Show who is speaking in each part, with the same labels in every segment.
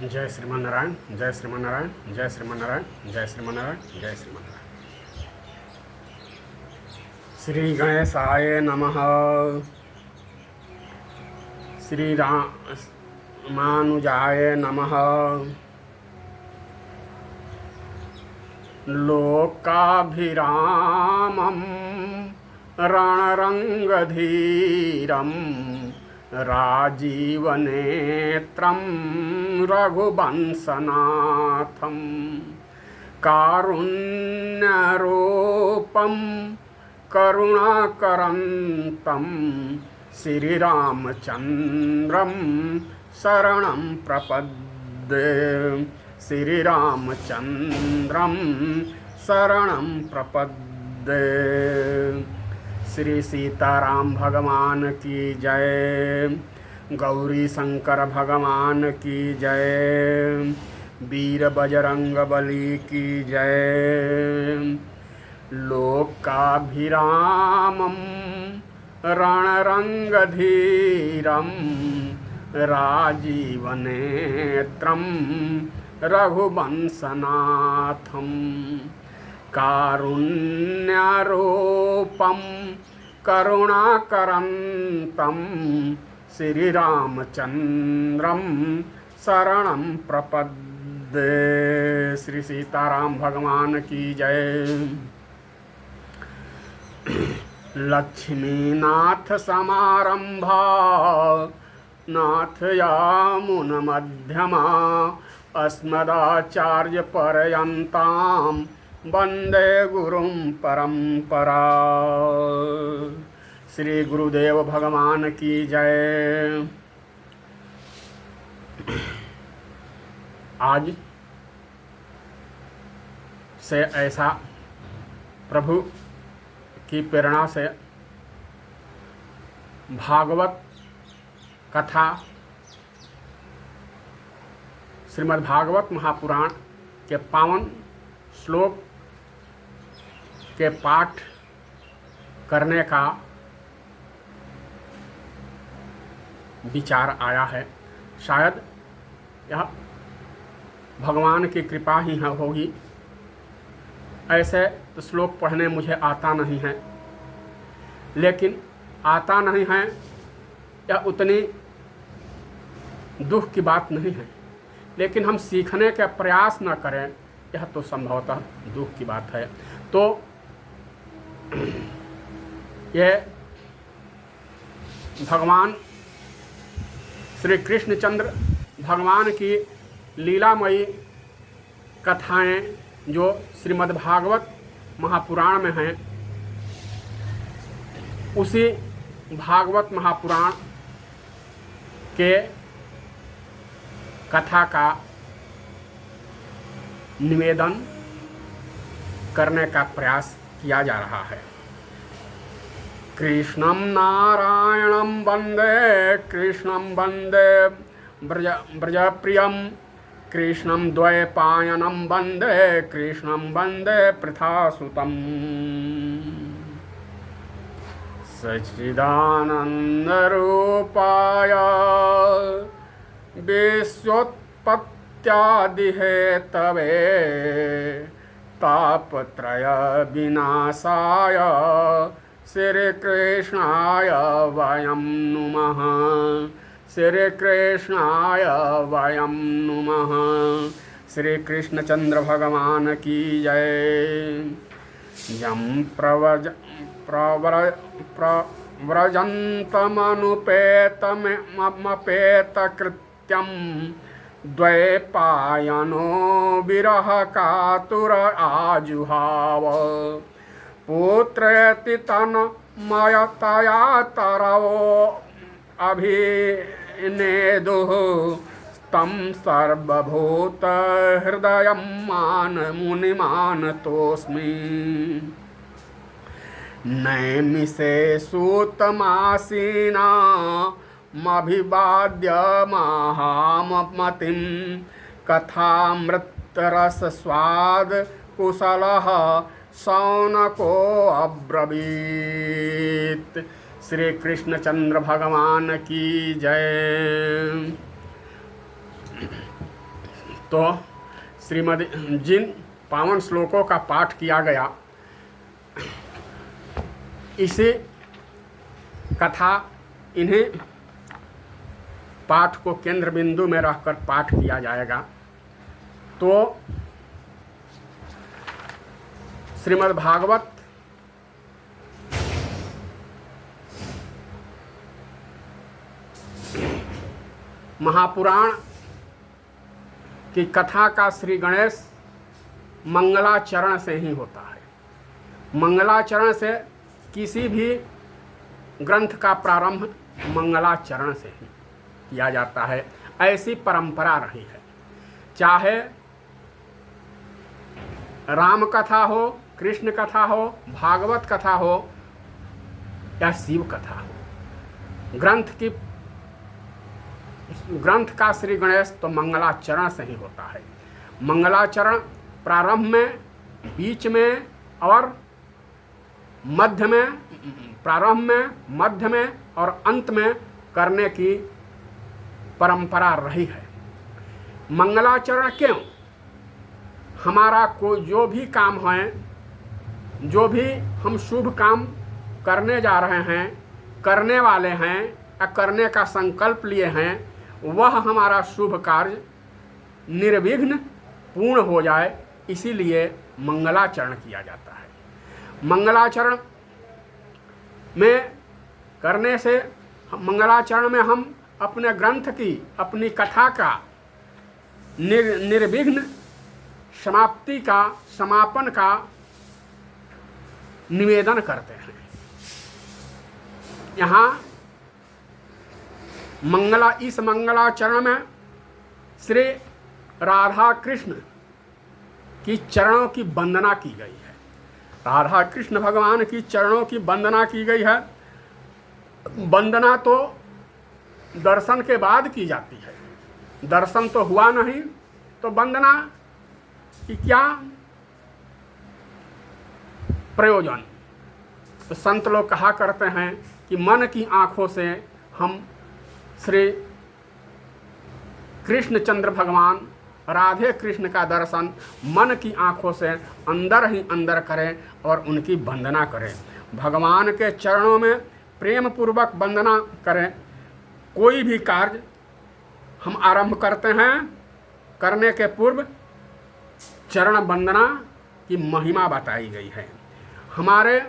Speaker 1: जय श्रीमान नारायण, जय श्रीमान नारायण, जय श्रीमान नारायण, जय श्रीमान नारायण, जय श्रीमान नारायण। श्री गणेशाय नमः। श्री रामानुजाय नमः। लोकाभिरामं रणरङ्गधीरं राजीवनेत्रं रघुवंशनाथं कारुण्यरूपं करुणाकरन्तं श्रीरामचन्द्रं शरणं प्रपद्ये। श्रीरामचन्द्रं शरणं प्रपद्ये। श्री सीताराम भगवान की जय। गौरी शंकर भगवान की जय। वीर बजरंग बली की जय। लोकाभिरामं रणरङ्गधीरं राजीवनेत्रं रघुवंशनाथं कारुण्यरूपं करुणाकरन्तं श्रीरामचन्द्रं शरणं प्रपद्ये। श्री सीताराम भगवान की जय। लक्ष्मीनाथ समारंभा नाथयामुन मध्यमा अस्मदाचार्य पर्यन्तां वंदे गुरुं परंपरा। श्री गुरुदेव भगवान की जय। आज से ऐसा प्रभु की प्रेरणा से भागवत कथा श्रीमद् भागवत महापुराण के पावन श्लोक के पाठ करने का विचार आया है। शायद यह भगवान की कृपा ही होगी। ऐसे तो श्लोक पढ़ने मुझे आता नहीं है, लेकिन आता नहीं है यह उतनी दुख की बात नहीं है, लेकिन हम सीखने का प्रयास न करें यह तो संभवतः दुख की बात है। तो ये भगवान श्री कृष्णचंद्र भगवान की लीलामयी कथाएं जो श्रीमद् भागवत महापुराण में हैं, उसी भागवत महापुराण के कथा का निवेदन करने का प्रयास किया जा रहा है। कृष्णं नारायणं वंदे, कृष्णं वंदे ब्रजप्रियं, कृष्णं द्वैपायनं वंदे, कृष्णं वंदे पृथासुतं। सच्चिदानन्दरूपाय विश्वोत्पत्त्यादिहेतवे तापत्रय विनाशाय श्रीकृष्णाय वयं नुमः। श्रीकृष्णाय वयं नुमः। श्री कृष्णचंद्र भगवान की जय। यं प्रव्रजन्तमनुपेतकृत्यं द्वैपायनो विरह कातुर आजुहाव। पुत्रेति तन्मयतया तरवो अभिनेदुः तं सर्वभूत हृदयं मुनिमानतोऽस्मि। नैमिषे सूतमासीनामभिवाद्य महामतिं कथामृतरसस्वाद कुशलः शौनको अब्रवीत्। श्री कृष्णचंद्र भगवान की जय। तो श्रीमद् जिन पावन श्लोकों का पाठ किया गया, इसी कथा इन्हीं पाठ को केंद्र बिंदु में रखकर पाठ किया जाएगा। तो श्रीमद् भागवत महापुराण की कथा का श्री गणेश मंगलाचरण से ही होता है। मंगलाचरण से किसी भी ग्रंथ का प्रारंभ मंगलाचरण से ही किया जाता है, ऐसी परंपरा रही है। चाहे राम कथा हो, कृष्ण कथा हो, भागवत कथा हो या शिव कथा हो, ग्रंथ का श्री गणेश तो मंगलाचरण से ही होता है। मंगलाचरण प्रारंभ में, बीच में और मध्य में, प्रारंभ में, मध्य में और अंत में करने की परंपरा रही है। मंगलाचरण क्यों? हमारा कोई जो भी काम है, जो भी हम शुभ काम करने जा रहे हैं, करने वाले हैं या करने का संकल्प लिए हैं, वह हमारा शुभ कार्य निर्विघ्न पूर्ण हो जाए, इसीलिए मंगलाचरण किया जाता है। मंगलाचरण में करने से, मंगलाचरण में हम अपने ग्रंथ की, अपनी कथा का निर्विघ्न समाप्ति का, समापन का निवेदन करते हैं। यहाँ इस मंगलाचरण में श्री राधा कृष्ण की चरणों की वंदना की गई है। राधा कृष्ण भगवान की चरणों की वंदना की गई है। वंदना तो दर्शन के बाद की जाती है, दर्शन तो हुआ नहीं, तो वंदना की क्या प्रयोजन? तो संत लोग कहा करते हैं कि मन की आंखों से हम श्री कृष्णचंद्र भगवान राधे कृष्ण का दर्शन मन की आंखों से अंदर ही अंदर करें और उनकी वंदना करें। भगवान के चरणों में प्रेम पूर्वक वंदना करें। कोई भी कार्य हम आरंभ करते हैं, करने के पूर्व चरण वंदना की महिमा बताई गई है हमारे।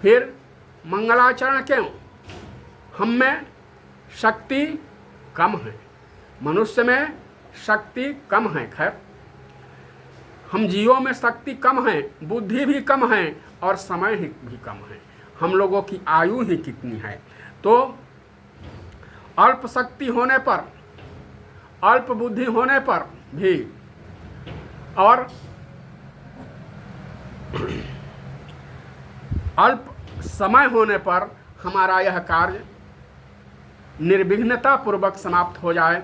Speaker 1: फिर मंगलाचरण क्यों? हम में शक्ति कम है, मनुष्य में शक्ति कम है। खैर, हम जीवों में शक्ति कम है, बुद्धि भी कम है और समय भी कम है। हम लोगों की आयु ही कितनी है। तो अल्प शक्ति होने पर, अल्प बुद्धि होने पर भी और अल्प समय होने पर हमारा यह कार्य निर्विघ्नता पूर्वक समाप्त हो जाए,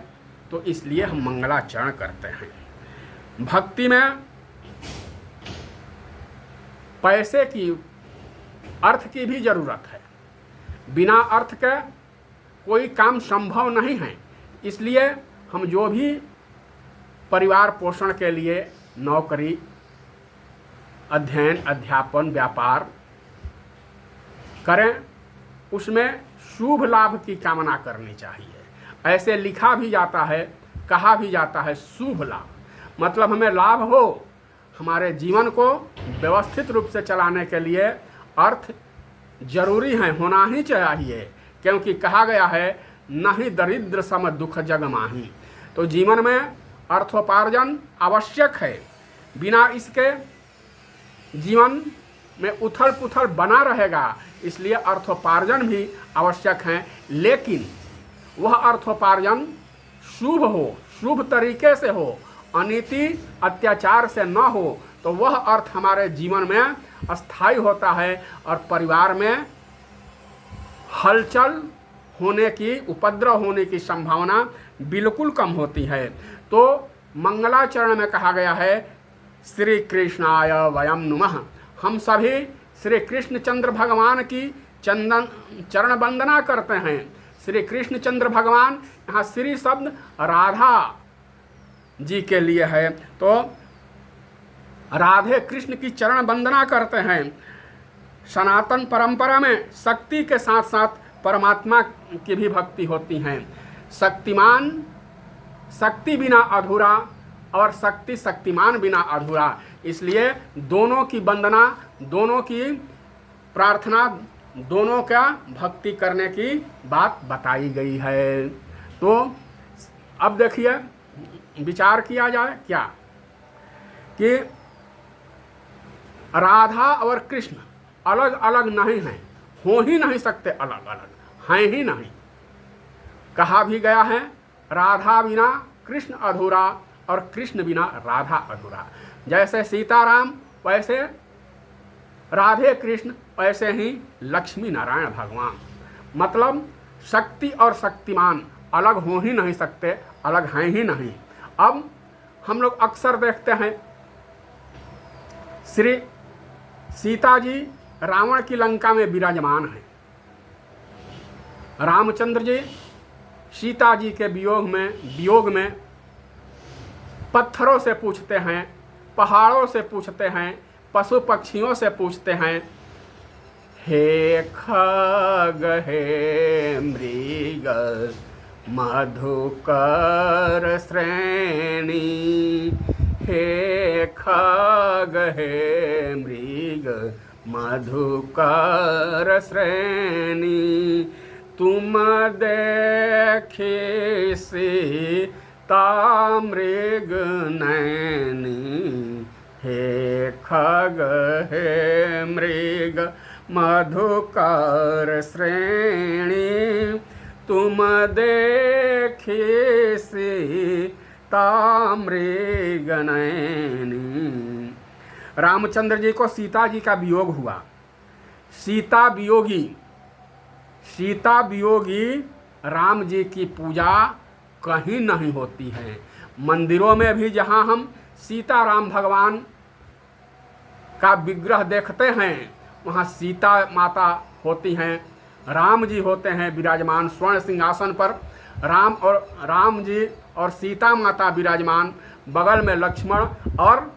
Speaker 1: तो इसलिए हम मंगलाचरण करते हैं। भक्ति में पैसे की, अर्थ की भी जरूरत है। बिना अर्थ के कोई काम संभव नहीं है। इसलिए हम जो भी परिवार पोषण के लिए नौकरी, अध्ययन, अध्यापन, व्यापार करें, उसमें शुभ लाभ की कामना करनी चाहिए। ऐसे लिखा भी जाता है, कहा भी जाता है, शुभ लाभ मतलब हमें लाभ हो। हमारे जीवन को व्यवस्थित रूप से चलाने के लिए अर्थ जरूरी है, होना ही चाहिए, क्योंकि कहा गया है नहीं दरिद्र सम दुख जग माही। तो जीवन में अर्थोपार्जन आवश्यक है। बिना इसके जीवन में उथल पुथल बना रहेगा, इसलिए अर्थोपार्जन भी आवश्यक है। लेकिन वह अर्थोपार्जन शुभ हो, शुभ तरीके से हो, अनीति अत्याचार से न हो, तो वह अर्थ हमारे जीवन में अस्थायी होता है और परिवार में हलचल होने की, उपद्रव होने की संभावना बिल्कुल कम होती है। तो मंगलाचरण में कहा गया है श्री कृष्णाय वयम नुमः। हम सभी श्री कृष्णचंद्र भगवान की चरण वंदना करते हैं। श्री कृष्णचंद्र भगवान, यहाँ श्री शब्द राधा जी के लिए है। तो राधे कृष्ण की चरण वंदना करते हैं। सनातन परंपरा में शक्ति के साथ साथ परमात्मा की भी भक्ति होती है। शक्तिमान शक्ति बिना अधूरा और शक्ति शक्तिमान बिना अधूरा, इसलिए दोनों की वंदना, दोनों की प्रार्थना, दोनों का भक्ति करने की बात बताई गई है। तो अब देखिए, विचार किया जाए क्या कि राधा और कृष्ण अलग अलग नहीं हैं, हो ही नहीं सकते, अलग अलग हैं ही नहीं। कहा भी गया है, राधा बिना कृष्ण अधूरा और कृष्ण बिना राधा अधूरा। जैसे सीताराम वैसे राधे कृष्ण, वैसे ही लक्ष्मी नारायण भगवान। मतलब शक्ति और शक्तिमान अलग हो ही नहीं सकते, अलग हैं ही नहीं। अब हम लोग अक्सर देखते हैं, श्री सीता जी रावण की लंका में विराजमान हैं। रामचंद्र जी सीता जी के वियोग में पत्थरों से पूछते हैं, पहाड़ों से पूछते हैं, पशु पक्षियों से पूछते हैं, हे खग हे मृग मधुकर श्रेणी, हे खग हे मृग मधुकर श्रेणी, तुम देखे सीता मृग नैनी, हे खग हे मृग मधुकर श्रेणी, तुम देखे सीता मृग नैनी। रामचंद्र जी को सीता जी का वियोग हुआ। सीता वियोगी राम जी की पूजा कहीं नहीं होती है। मंदिरों में भी जहाँ हम सीता राम भगवान का विग्रह देखते हैं, वहाँ सीता माता होती हैं, राम जी होते हैं विराजमान स्वर्ण सिंहासन पर। राम जी और सीता माता विराजमान, बगल में लक्ष्मण और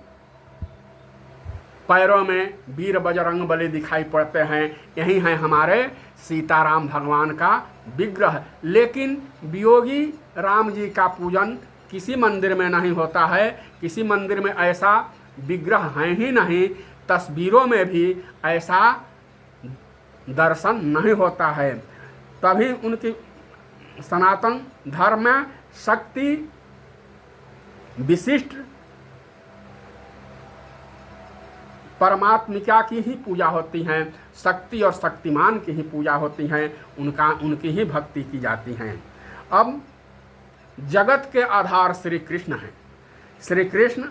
Speaker 1: पैरों में वीर बजरंगबली दिखाई पड़ते हैं। यही है हमारे सीताराम भगवान का विग्रह। लेकिन वियोगी राम जी का पूजन किसी मंदिर में नहीं होता है, किसी मंदिर में ऐसा विग्रह है ही नहीं, तस्वीरों में भी ऐसा दर्शन नहीं होता है। तभी उनकी सनातन धर्म में शक्ति विशिष्ट परमात्मिका की ही पूजा होती है, शक्ति और शक्तिमान की ही पूजा होती है, उनकी ही भक्ति की जाती है। अब जगत के आधार श्री कृष्ण हैं। श्री कृष्ण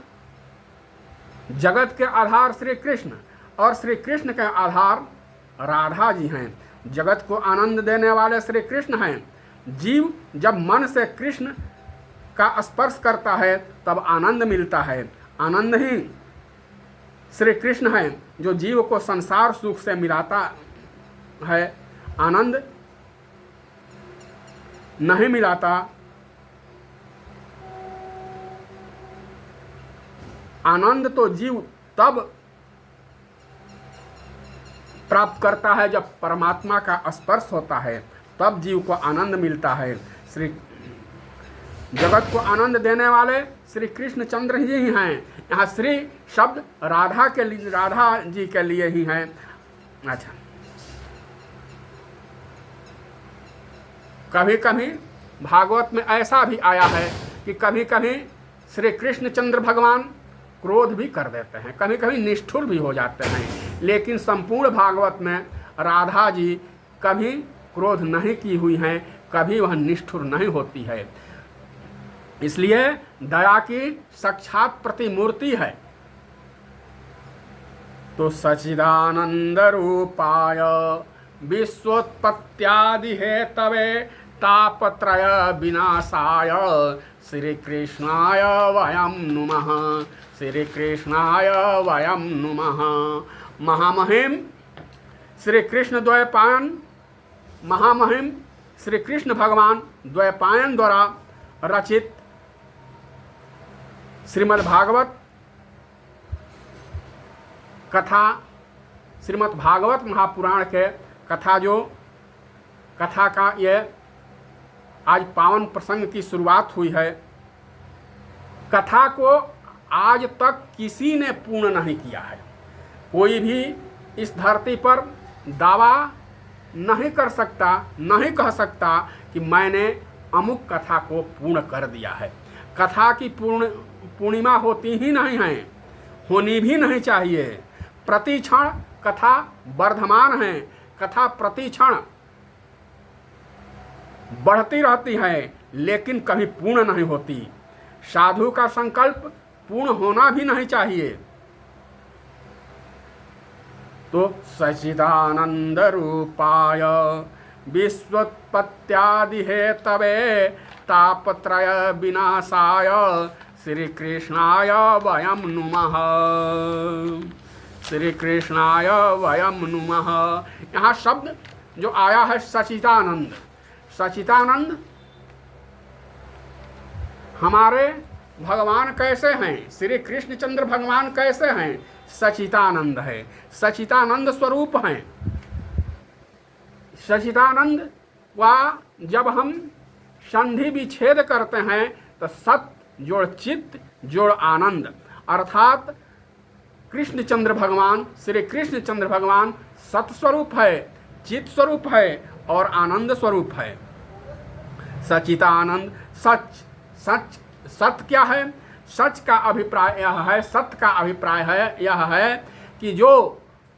Speaker 1: जगत के आधार श्री कृष्ण और श्री कृष्ण के आधार राधा जी हैं। जगत को आनंद देने वाले श्री कृष्ण हैं। जीव जब मन से कृष्ण का स्पर्श करता है तब आनंद मिलता है। आनंद ही श्री कृष्ण है जो जीव को संसार सुख से मिलाता है। आनंद नहीं मिलाता। आनंद तो जीव तब प्राप्त करता है जब परमात्मा का स्पर्श होता है, तब जीव को आनंद मिलता है। श्री जगत को आनंद देने वाले श्री कृष्ण चंद्र जी ही हैं। यहाँ श्री शब्द राधा जी के लिए ही है। अच्छा, कभी कभी भागवत में ऐसा भी आया है कि कभी कभी श्री कृष्ण चंद्र भगवान क्रोध भी कर देते हैं, कभी कभी निष्ठुर भी हो जाते हैं। लेकिन संपूर्ण भागवत में राधा जी कभी क्रोध नहीं की हुई हैं, कभी वह निष्ठुर नहीं होती है। इसलिए दया की साक्षात प्रतिमूर्ति है। तो सच्चिदानंद रूपाय विश्वोत्पत्त्यादि हेतवे तापत्रय विनाशाय श्री कृष्णाय वयं नुमः, श्री कृष्णाय वयं नुमः। महामहिम श्री कृष्ण द्वैपायन, महामहिम श्री कृष्ण भगवान द्वैपायन द्वारा रचित श्रीमद् भागवत कथा, श्रीमद् भागवत महापुराण के कथा का ये आज पावन प्रसंग की शुरुआत हुई है। कथा को आज तक किसी ने पूर्ण नहीं किया है। कोई भी इस धरती पर दावा नहीं कर सकता, नहीं कह सकता कि मैंने अमुक कथा को पूर्ण कर दिया है। कथा की पूर्णिमा होती ही नहीं है, होनी भी नहीं चाहिए। प्रति क्षण कथा वर्धमान है, कथा प्रति क्षण बढ़ती रहती है, लेकिन कभी पूर्ण नहीं होती। साधु का संकल्प पूर्ण होना भी नहीं चाहिए। तो सच्चिदानंद रूपाय विश्वोत्पत्त्यादि हेतवे तापत्रय विनाशाय श्री कृष्णाय वयं नुमः, श्री कृष्णाय वयं नुमः। यहाँ शब्द जो आया है सच्चिदानंद, सच्चिदानंद हमारे भगवान कैसे हैं, श्री कृष्णचंद्र भगवान कैसे हैं? सच्चिदानंद है, सच्चिदानंद स्वरूप हैं। सच्चिदानंद वा जब हम संधि विच्छेद करते हैं तो सत जोड़ चित्त जोड़ आनंद, अर्थात कृष्णचंद्र भगवान, श्री कृष्णचंद्र भगवान सत स्वरूप है, चित्त स्वरूप है और आनंद स्वरूप है। सच्चिदानंद सच, सच सत्य क्या है? सच का अभिप्राय यह है, सत्य का अभिप्राय है यह है कि जो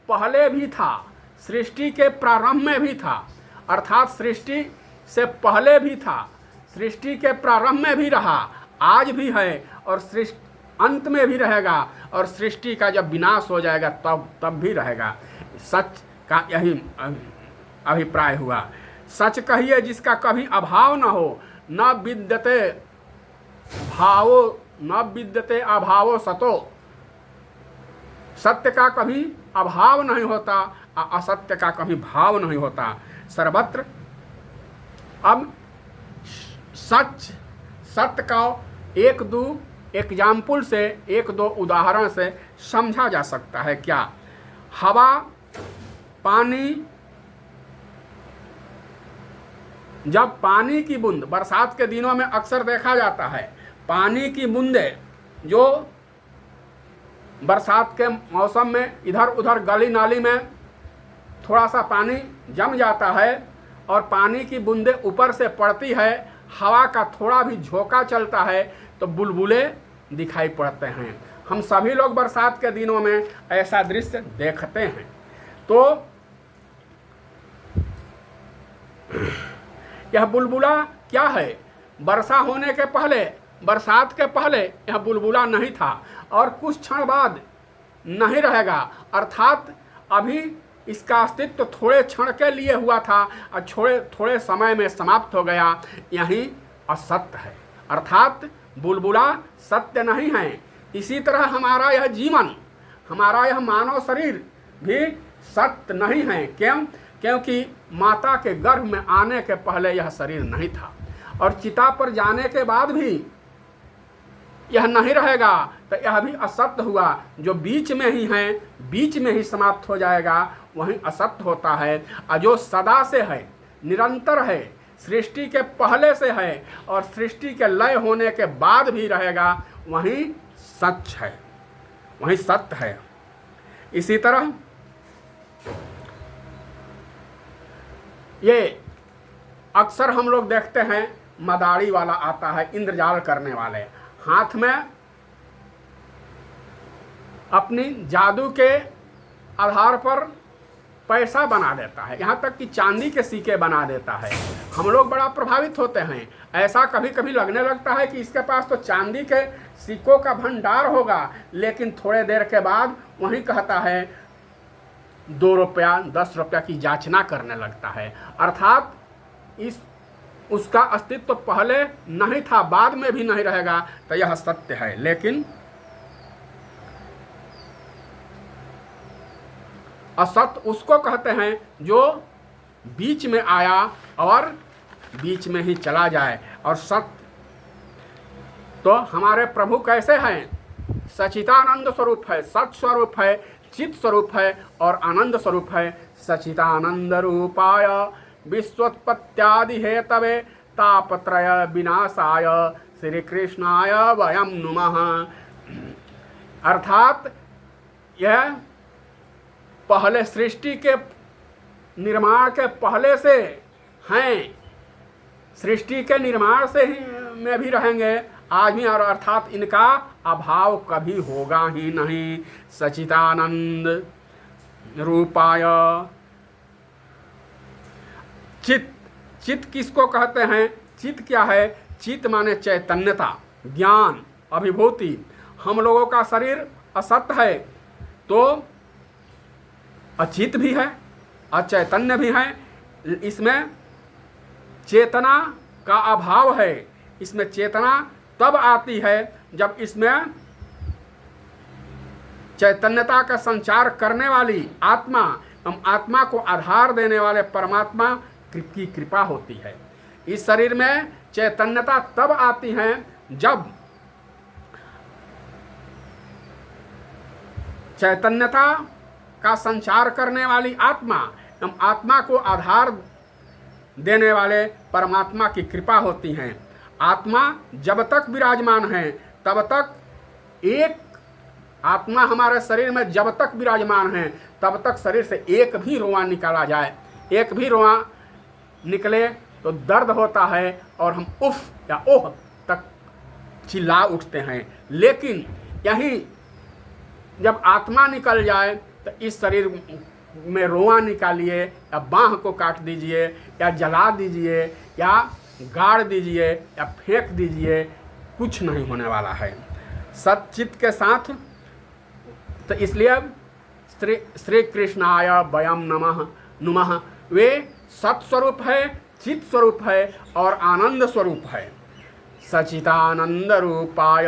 Speaker 1: पहले भी था, सृष्टि के प्रारंभ में भी था, अर्थात सृष्टि से पहले भी था, सृष्टि के प्रारंभ में भी रहा, आज भी है और सृष्टि अंत में भी रहेगा, और सृष्टि का जब विनाश हो जाएगा तब भी रहेगा। सच का यही अभिप्राय हुआ। सच कहिए जिसका कभी अभाव न हो, न विद्यते भावो न विद्यते अभावो सतो। सत्य का कभी अभाव नहीं होता, असत्य का कभी भाव नहीं होता, सर्वत्र। अब सच, सत्य का एक दो एग्जाम्पल से, एक दो उदाहरण से समझा जा सकता है। क्या? हवा, पानी, जब पानी की बूंद, बरसात के दिनों में अक्सर देखा जाता है, पानी की बूंदें जो बरसात के मौसम में इधर उधर गली नाली में थोड़ा सा पानी जम जाता है और पानी की बूंदें ऊपर से पड़ती है, हवा का थोड़ा भी झोंका चलता है तो बुलबुले दिखाई पड़ते हैं। हम सभी लोग बरसात के दिनों में ऐसा दृश्य देखते हैं। तो यह बुलबुला क्या है? वर्षा होने के पहले, बरसात के पहले यह बुलबुला नहीं था और कुछ क्षण बाद नहीं रहेगा, अर्थात अभी इसका अस्तित्व थोड़े क्षण के लिए हुआ था और थोड़े समय में समाप्त हो गया। यही असत्य है, अर्थात बुलबुला सत्य नहीं है। इसी तरह हमारा यह जीवन, हमारा यह मानव शरीर भी सत्य नहीं है। क्यों? क्योंकि माता के गर्भ में आने के पहले यह शरीर नहीं था और चिता पर जाने के बाद भी यह नहीं रहेगा, तो यह भी असत्य हुआ। जो बीच में ही है, बीच में ही समाप्त हो जाएगा, वही असत्य होता है। और जो सदा से है, निरंतर है, सृष्टि के पहले से है और सृष्टि के लय होने के बाद भी रहेगा, वही सच है, वही सत्य है। इसी तरह ये अक्सर हम लोग देखते हैं, मदारी वाला आता है, इंद्रजाल करने वाले, हाथ में अपनी जादू के आधार पर पैसा बना देता है, यहाँ तक कि चांदी के सिक्के बना देता है। हम लोग बड़ा प्रभावित होते हैं। ऐसा कभी कभी लगने लगता है कि इसके पास तो चांदी के सिक्कों का भंडार होगा, लेकिन थोड़े देर के बाद वही कहता है 2 रुपया 10 रुपया की याचना करने लगता है। अर्थात उसका अस्तित्व पहले नहीं था, बाद में भी नहीं रहेगा, तो यह सत्य है। लेकिन असत्य उसको कहते हैं जो बीच में आया और बीच में ही चला जाए, और सत्य तो हमारे प्रभु कैसे हैं? सचितानंद स्वरूप है, सत स्वरूप है, चित स्वरूप है और आनंद स्वरूप है। सचितानंद रूपाय विश्वोत्पत्त्यादि हेतवे तापत्रय विनाशाय श्री कृष्णाय वयम नुमः। अर्थात यह पहले सृष्टि के निर्माण के पहले से हैं, सृष्टि के निर्माण से ही में भी रहेंगे आज भी, और अर्थात इनका अभाव कभी होगा ही नहीं। सचिदानंद रूपाय चित, चित किसको कहते हैं? चित क्या है? चित माने चैतन्यता, ज्ञान, अभिभूति। हम लोगों का शरीर असत है तो अचित भी है, अचैतन्य भी है। इसमें चेतना का अभाव है। इसमें चेतना तब आती है जब इसमें चैतन्यता का संचार करने वाली आत्मा, हम आत्मा को आधार देने वाले परमात्मा की कृपा होती है। इस शरीर में चैतन्यता तब आती है जब चैतन्यता का संचार करने वाली आत्मा, हम आत्मा को आधार देने वाले परमात्मा की कृपा होती है। आत्मा जब तक विराजमान है तब तक, एक आत्मा हमारे शरीर में जब तक विराजमान है तब तक शरीर से एक भी रोआं निकाला जाए, एक भी रोआं निकले तो दर्द होता है और हम उफ या ओह तक चिल्ला उठते हैं। लेकिन यही जब आत्मा निकल जाए तो इस शरीर में रोआं निकालिए या बाँह को काट दीजिए या जला दीजिए या गाड़ दीजिए या फेंक दीजिए, कुछ नहीं होने वाला है सच्चित के साथ। तो इसलिए श्री कृष्णाय वयम नमः नुमः, वे सत्स्वरूप है, चित स्वरूप है और आनंद स्वरूप है। सचितानंद रूपाय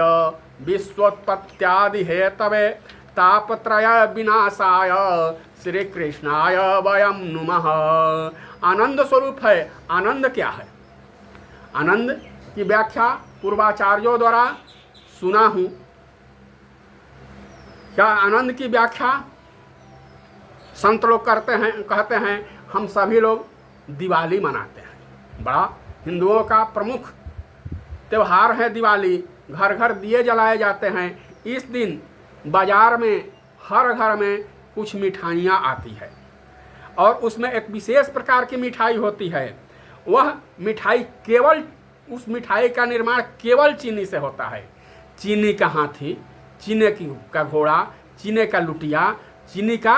Speaker 1: विश्वोत्पत्त्यादि हेतवे तापत्रय विनाशाय श्री कृष्णाय वयम नुमः। आनंद स्वरूप है। आनंद क्या है? आनंद की व्याख्या पूर्वाचार्यों द्वारा सुना हूँ। क्या आनंद की व्याख्या संत लोग करते हैं, कहते हैं हम सभी लोग दिवाली मनाते हैं, बड़ा हिंदुओं का प्रमुख त्यौहार है दिवाली। घर घर दिए जलाए जाते हैं। इस दिन बाजार में हर घर में कुछ मिठाइयाँ आती है और उसमें एक विशेष प्रकार की मिठाई होती है। वह मिठाई केवल, उस मिठाई का निर्माण केवल चीनी से होता है। चीनी का हाथी, चीनी का घोड़ा, चीनी का लुटिया, चीनी का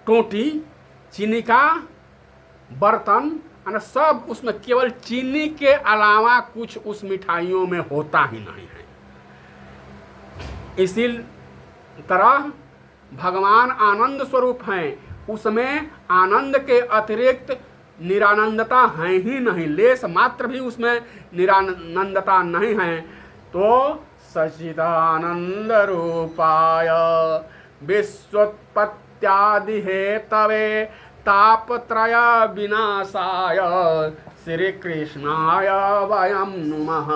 Speaker 1: टोटी, चीनी का बर्तन, सब उसमें केवल चीनी के अलावा कुछ उस मिठाइयों में होता ही नहीं है। इसी तरह भगवान आनंद स्वरूप हैं, उसमें आनंद के अतिरिक्त निरानंदता है ही नहीं, लेस मात्र भी उसमें निरानंदता नहीं है। तो सच्चिदानंद रूपाय विश्वोत्पत्त्यादि हेतवे तापत्रय विनाशाय श्री कृष्णाय वयम नुमः।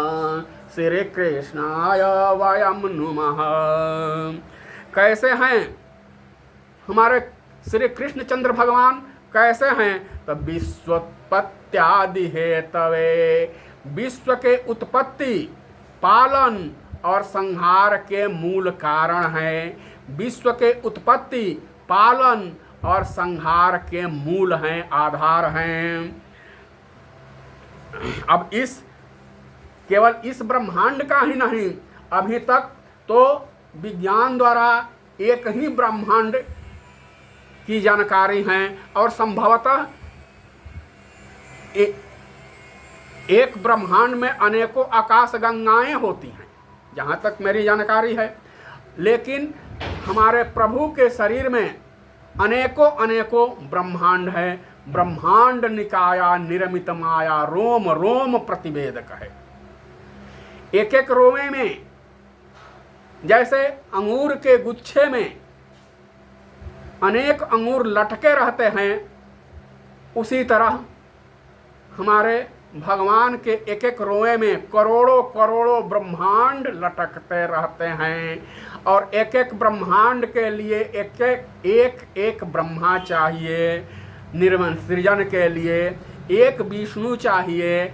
Speaker 1: श्री कृष्णाय वयम नुमः। कैसे हैं हमारे श्री कृष्णचंद्र भगवान? कैसे हैं? तो विश्वोत्पत्त्यादि हेतवे, विश्व के उत्पत्ति, पालन और संहार के मूल कारण है। विश्व के उत्पत्ति, पालन और संहार के मूल हैं, आधार हैं। अब इस केवल इस ब्रह्मांड का ही नहीं, अभी तक तो विज्ञान द्वारा एक ही ब्रह्मांड की जानकारी है और संभवतः एक ब्रह्मांड में अनेकों आकाश गंगाएं होती हैं, जहाँ तक मेरी जानकारी है। लेकिन हमारे प्रभु के शरीर में अनेकों अनेकों ब्रह्मांड है। ब्रह्मांड निकाया निर्मित माया, रोम रोम प्रतिवेदक है। एक एक रोमे में, जैसे अंगूर के गुच्छे में अनेक अंगूर लटके रहते हैं, उसी तरह हमारे भगवान के एक एक रोए में करोड़ों करोड़ों ब्रह्मांड लटकते रहते हैं और एक एक ब्रह्मांड के लिए एक ब्रह्मा चाहिए निर्माण सृजन के लिए, एक विष्णु चाहिए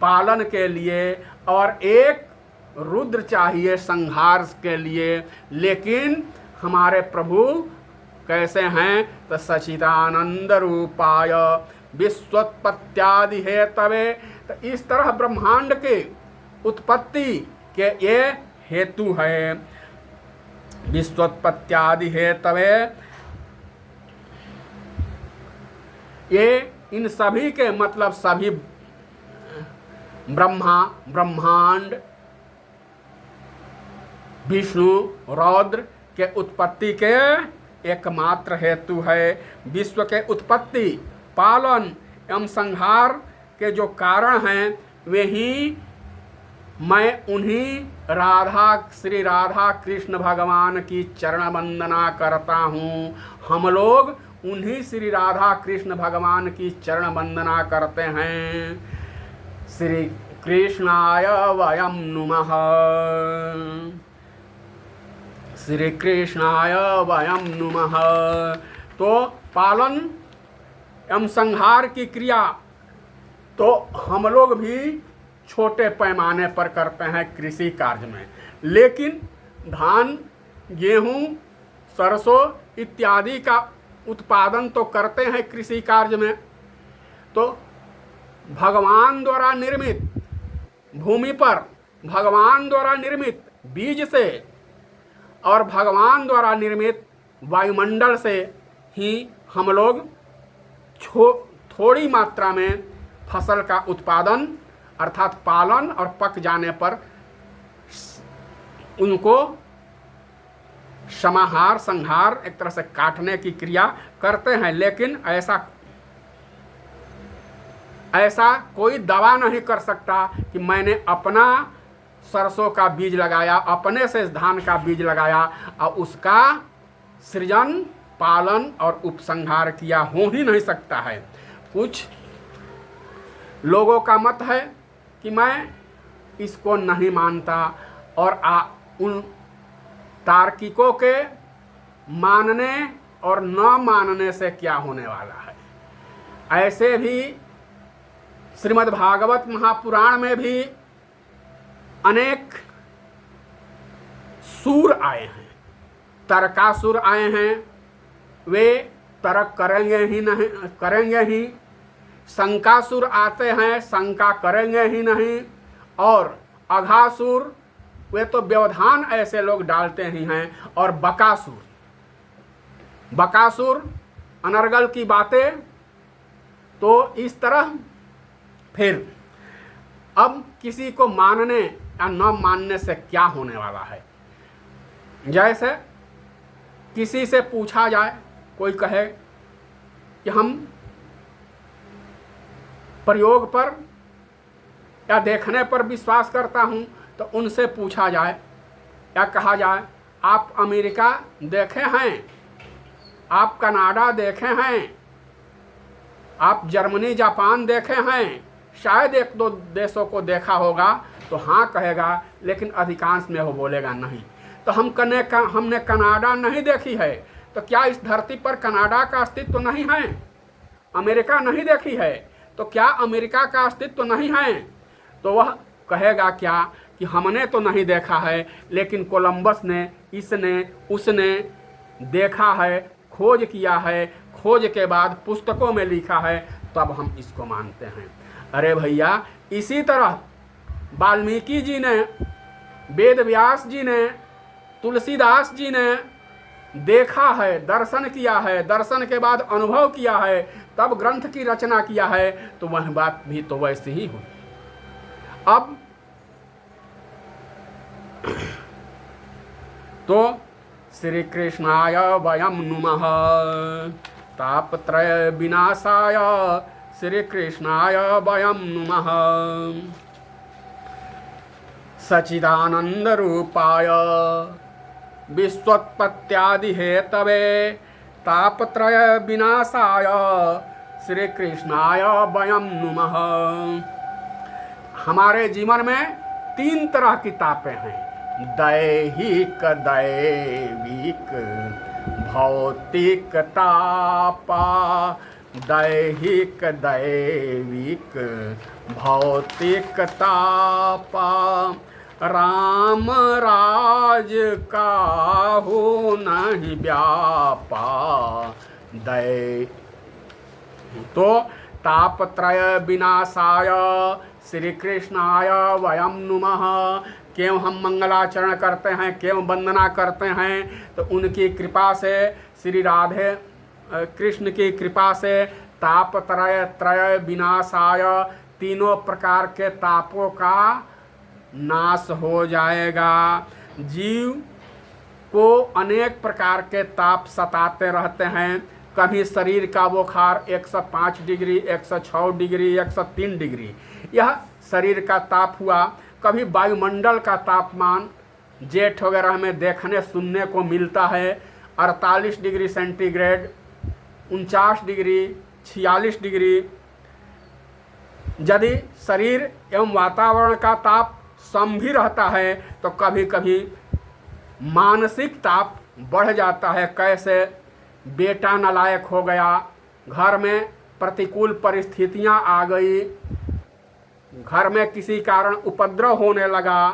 Speaker 1: पालन के लिए और एक रुद्र चाहिए संहार के लिए। लेकिन हमारे प्रभु कैसे हैं? तो सच्चिदानंद रूपाय विश्वोत्पत्त्यादि हेतवे। तो इस तरह ब्रह्मांड के उत्पत्ति के ये हेतु है। विश्वोत्पत्त्यादि हेतवे, ये इन सभी के मतलब सभी ब्रह्मा, ब्रह्मांड, विष्णु, रौद्र के उत्पत्ति के एकमात्र हेतु है। विश्व के उत्पत्ति, पालन एवं संहार के जो कारण हैं वे ही मैं उन्हीं श्री राधा कृष्ण भगवान की चरण वंदना करता हूँ। हम लोग उन्हीं श्री राधा कृष्ण भगवान की चरण वंदना करते हैं। श्री कृष्णाय वयं नुमः, श्री कृष्णाय वयं नुमः। तो पालन एवं संहार की क्रिया तो हम लोग भी छोटे पैमाने पर करते हैं कृषि कार्य में, लेकिन धान, गेहूं, सरसों इत्यादि का उत्पादन तो करते हैं कृषि कार्य में। तो भगवान द्वारा निर्मित भूमि पर, भगवान द्वारा निर्मित बीज से और भगवान द्वारा निर्मित वायुमंडल से ही हम लोग थोड़ी मात्रा में फसल का उत्पादन अर्थात पालन और पक जाने पर उनको समाहार, संहार एक तरह से काटने की क्रिया करते हैं। लेकिन ऐसा कोई दावा नहीं कर सकता कि मैंने अपना सरसों का बीज लगाया, अपने से धान का बीज लगाया और उसका सृजन, पालन और उपसंहार किया। हो ही नहीं सकता है। कुछ लोगों का मत है कि मैं इसको नहीं मानता और उन तार्किकों के मानने और न मानने से क्या होने वाला है। ऐसे भी श्रीमद् भागवत महापुराण में भी अनेक सूर आए हैं, तर्कासुर आए हैं। वे तर्क करेंगे ही। शंकासुर आते हैं, शंका करेंगे ही नहीं। और अघासुर, वे तो व्यवधान ऐसे लोग डालते ही हैं। और बकासुर अनर्गल की बातें। तो इस तरह फिर अब किसी को मानने या न मानने से क्या होने वाला है। जैसे किसी से पूछा जाए, कोई कहे कि हम प्रयोग पर या देखने पर विश्वास करता हूँ, तो उनसे पूछा जाए या कहा जाए आप अमेरिका देखे हैं, आप कनाडा देखे हैं, आप जर्मनी जापान देखे हैं, शायद एक दो देशों को देखा होगा तो हाँ कहेगा, लेकिन अधिकांश में वो बोलेगा नहीं। तो हमने कनाडा नहीं देखी है, तो क्या इस धरती पर कनाडा का अस्तित्व नहीं है? अमेरिका नहीं देखी है, तो क्या अमेरिका का अस्तित्व नहीं है? तो वह कहेगा क्या कि हमने तो नहीं देखा है, लेकिन कोलंबस ने, इसने, उसने देखा है, खोज किया है, खोज के बाद पुस्तकों में लिखा है, तब हम इसको मानते हैं। अरे भैया, इसी तरह वाल्मीकि जी ने, वेद व्यास जी ने, तुलसीदास जी ने देखा है, दर्शन किया है, दर्शन के बाद अनुभव किया है, तब ग्रंथ की रचना किया है, तो वह बात भी तो वैसे ही हुई। अब तो श्री कृष्णाय वयं नुमः, तापत्रय विनाशाय श्री कृष्णाय वयं नुमः, सच्चिदानंद रूपाय विश्वोत्पत्त्यादि हेतवे, तापत्रय विनाशाय श्री कृष्णाय वयं नुमः। हमारे जीवन में 3 तरह की तापें हैं, दैहिक, दैविक, भौतिक तापा। दैहिक, दैविक, भौतिक तापा, राम राज का हो नहीं व्यापा। दै तो तापत्रय विनाशाय श्री कृष्णाय वयम नुमः। क्यों हम मंगलाचरण करते हैं, क्यों वंदना करते हैं? तो उनकी कृपा से, श्री राधे कृष्ण की कृपा से तापत्रय त्रय विनाशाय, तीनों प्रकार के तापों का नाश हो जाएगा। जीव को अनेक प्रकार के ताप सताते रहते हैं। कभी शरीर का बुखार 105 डिग्री, 106 डिग्री, 103 डिग्री, यह शरीर का ताप हुआ। कभी वायुमंडल का तापमान जेठ वगैरह में देखने सुनने को मिलता है, 48 डिग्री सेंटीग्रेड, 49 डिग्री, 46 डिग्री। यदि शरीर एवं वातावरण का ताप सम भी रहता है तो कभी कभी मानसिक ताप बढ़ जाता है। कैसे? बेटा नालायक हो गया, घर में प्रतिकूल परिस्थितियां आ गई, घर में किसी कारण उपद्रव होने लगा,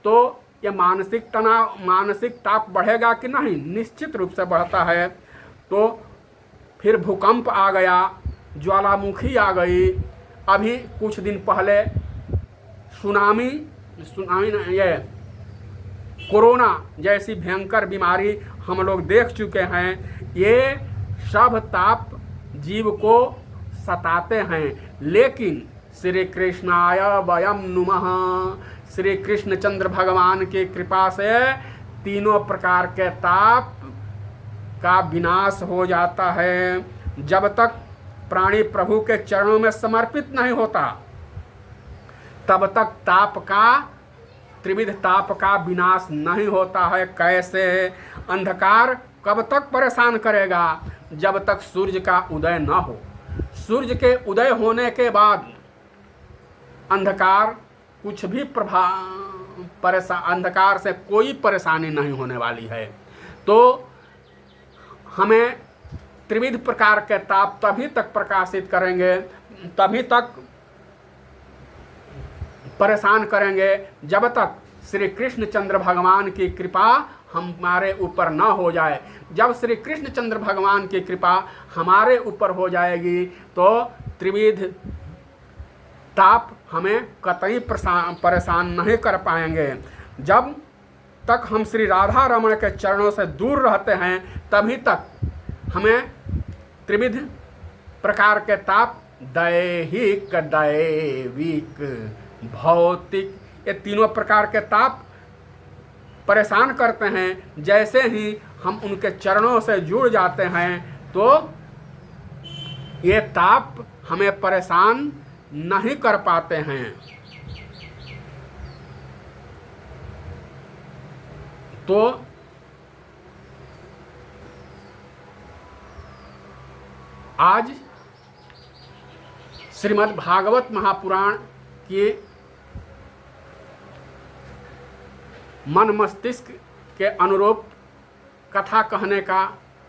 Speaker 1: तो ये मानसिक तनाव, मानसिक ताप बढ़ेगा कि नहीं? निश्चित रूप से बढ़ता है। तो फिर भूकंप आ गया, ज्वालामुखी आ गई। अभी कुछ दिन पहले सुनामी ये कोरोना जैसी भयंकर बीमारी हम लोग देख चुके हैं। ये सब ताप जीव को सताते हैं, लेकिन श्री कृष्णाय वयम नुमः, श्री कृष्णचंद्र भगवान की कृपा से तीनों प्रकार के ताप का विनाश हो जाता है। जब तक प्राणी प्रभु के चरणों में समर्पित नहीं होता तब तक ताप का, त्रिविध ताप का विनाश नहीं होता है। कैसे? अंधकार कब तक परेशान करेगा? जब तक सूर्य का उदय न हो। सूर्य के उदय होने के बाद अंधकार कुछ भी अंधकार से कोई परेशानी नहीं होने वाली है। तो हमें त्रिविध प्रकार के ताप तभी तक प्रकाशित करेंगे, तभी तक परेशान करेंगे जब तक श्री कृष्णचंद्र भगवान की कृपा हमारे ऊपर न हो जाए। जब श्री कृष्णचंद्र भगवान की कृपा हमारे ऊपर हो जाएगी तो त्रिविध ताप हमें कतई परेशान नहीं कर पाएंगे। जब तक हम श्री राधा रमण के चरणों से दूर रहते हैं तभी तक हमें त्रिविध प्रकार के ताप, दैहिक, दैविक, भौतिक, ये तीनों प्रकार के ताप परेशान करते हैं। जैसे ही हम उनके चरणों से जुड़ जाते हैं तो ये ताप हमें परेशान नहीं कर पाते हैं। तो आज श्रीमद् भागवत महापुराण की मन मस्तिष्क के अनुरूप कथा कहने का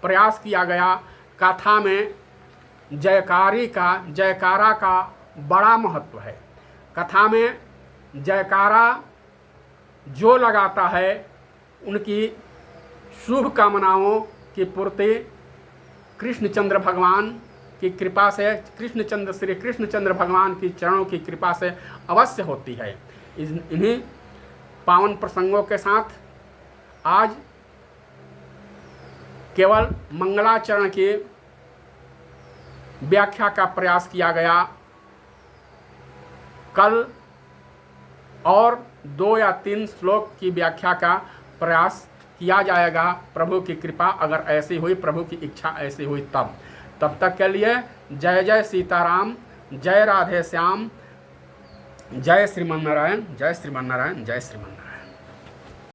Speaker 1: प्रयास किया गया। कथा में जयकारा का बड़ा महत्व है। कथा में जयकारा जो लगाता है उनकी शुभ कामनाओं की पूर्ति कृष्णचंद्र भगवान की कृपा से, श्री कृष्णचंद्र भगवान की चरणों की कृपा से अवश्य होती है। इन्हीं पावन प्रसंगों के साथ आज केवल मंगलाचरण की व्याख्या का प्रयास किया गया। कल और 2 या 3 श्लोक की व्याख्या का प्रयास किया जाएगा। प्रभु की कृपा अगर ऐसी हुई, प्रभु की इच्छा ऐसी हुई तब तक के लिए जय जय सीताराम, जय राधे श्याम, जय श्रीमन नारायण, जय श्रीमन नारायण, जय श्रीमन नारायण।